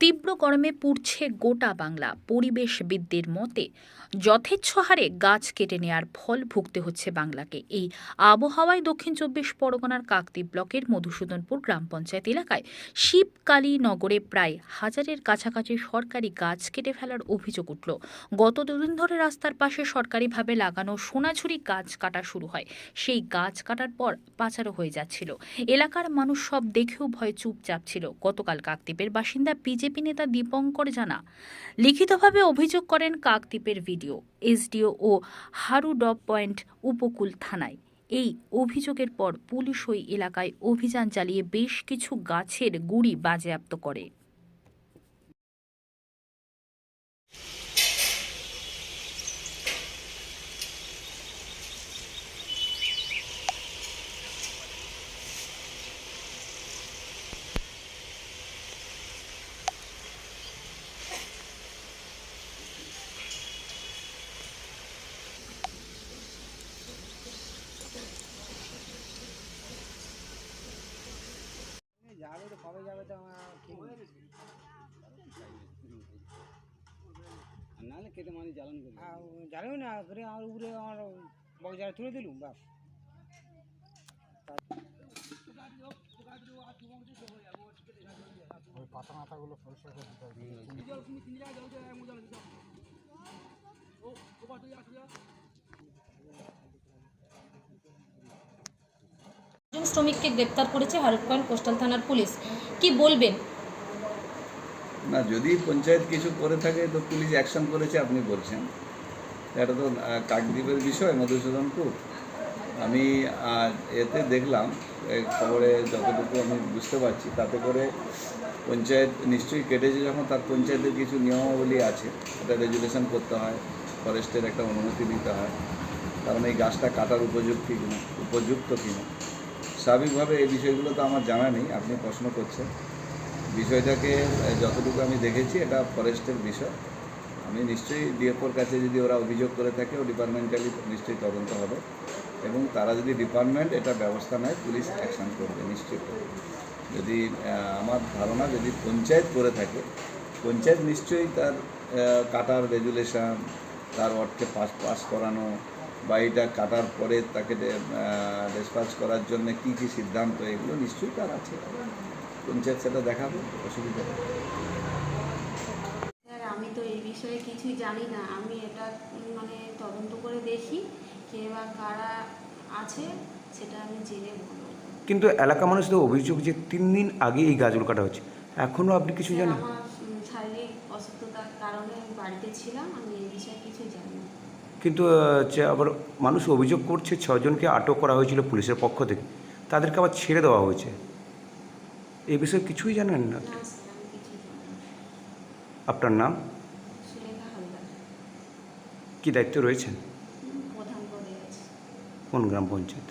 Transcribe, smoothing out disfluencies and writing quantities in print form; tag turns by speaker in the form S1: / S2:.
S1: তীব্র গরমে পুড়ছে গোটা বাংলা। পরিবেশবিদদের মতে যথেচ্ছ হারে গাছ কেটে নেয়ার ফল ভুগতে হচ্ছে বাংলাকে। এই আবহাওয়ায় দক্ষিণ ২৪ পরগনার কাকদ্বীপ ব্লকের মধুসূদনপুর গ্রাম পঞ্চায়েত এলাকায় শিবকালী নগরে প্রায় হাজারের কাছাকাছি সরকারি গাছ কেটে ফেলার অভিযোগ উঠল। গত দুদিন ধরে রাস্তার পাশে সরকারিভাবে লাগানো সোনাঝুরি গাছ কাটা শুরু হয়। সেই গাছ কাটার পর পাচারও হয়ে যাচ্ছিল। এলাকার মানুষ সব দেখেও ভয়ে চুপচাপ ছিল। গতকাল কাকদ্বীপের বাসিন্দা বিজেপি নেতা দীপঙ্কর জানা লিখিতভাবে অভিযোগ করেন কাকদ্বীপের ভিডিও, এসডিও ও হারুডব পয়েন্ট উপকূল থানায়। এই অভিযোগের পর পুলিশ ওই এলাকায় অভিযান চালিয়ে বেশ কিছু গাছের গুঁড়ি বাজেয়াপ্ত করে।
S2: যাবে তো কবে যাবে তো আমার ঠিক নেই। নাহলে কেটে মানি জ্বালানি করি জ্বালানি না করে আমার উপরে আমার বগজারে তুলে দিলুম বাপ। ওই পাতা মাথাগুলো পরিষ্কার করে দিতে হবে।
S3: একজন শ্রমিককে গ্রেপ্তার করেছে হারুড পয়েন্ট কোস্টাল থানার পুলিশ। কি বলবেন?
S4: না, যদি পঞ্চায়েত কিছু করে থাকে তো পুলিশ অ্যাকশন করেছে আপনি বলছেন। এটা তো কাকদ্বীপের বিষয়, মধুসূদনপুর। আমি এতে দেখলাম খবরে যতটুকু আমি বুঝতে পারছি, তাতে করে পঞ্চায়েত নিশ্চয়ই কেটেছে। যখন তার পঞ্চায়েতের কিছু নিয়মাবলী আছে, এটা রেজুলেশন করতে হয়, ফরেস্টের একটা অনুমতি নিতে হয়, কারণ এই গাছটা কাটার উপযুক্ত কিনা। স্বাভাবিকভাবে এই বিষয়গুলো তো আমার জানা নেই, আপনি প্রশ্ন করছেন। বিষয়টাকে যতটুকু আমি দেখেছি এটা ফরেস্টের বিষয়। আমি নিশ্চয়ই ডিএফওর কাছে যদি ওরা অভিযোগ করে থাকে, ও ডিপার্টমেন্টালি নিশ্চয়ই তদন্ত হবে, এবং তারা যদি ডিপার্টমেন্ট এটা ব্যবস্থা নেয় পুলিশ অ্যাকশন করবে, নিশ্চয়ই করবে। যদি আমার ধারণা যদি পঞ্চায়েত করে থাকে, পঞ্চায়েত নিশ্চয়ই তার কাটার রেজুলেশন, তার ওয়ার্ডকে পাস করানো, বা এটা কাটার পরে তাকে ডিসপাচ করার জন্য কী কী সিদ্ধান্ত, এগুলো নিশ্চয়ই তার আছে। পঞ্চায়েত সেটা দেখাবে, অসুবিধা নেই।
S5: স্যার, আমি তো এই বিষয়ে কিছুই জানি না। আমি এটা তদন্ত করে দেখি কে বা কারা আছে, সেটা আমি জেনে বলবো।
S6: কিন্তু এলাকা মানুষদের অভিযোগ যে 3 দিন আগে এই গাছগুলো কাটা হচ্ছে, এখনও আপনি কিছু
S5: স্যার,
S6: জানেন?
S5: আমার শারীরিক অসুস্থতার কারণে আমি বাড়িতে ছিলাম, আমি এই বিষয়ে কিছু জানি না।
S6: কিন্তু আবার মানুষ অভিযোগ করছে 6 জনকে আটক করা হয়েছিল পুলিশের পক্ষ থেকে, তাদেরকে আবার ছেড়ে দেওয়া হয়েছে। এই বিষয়ে কিছুই জানেন না?
S5: না স্যার, আমি কিছু জানি না।
S6: আপনার নাম,
S5: সুলেখা হালদার।
S6: কি দায়িত্ব রয়েছেন?
S5: প্রধান পদে আছে।
S6: কোন গ্রাম পঞ্চায়েত?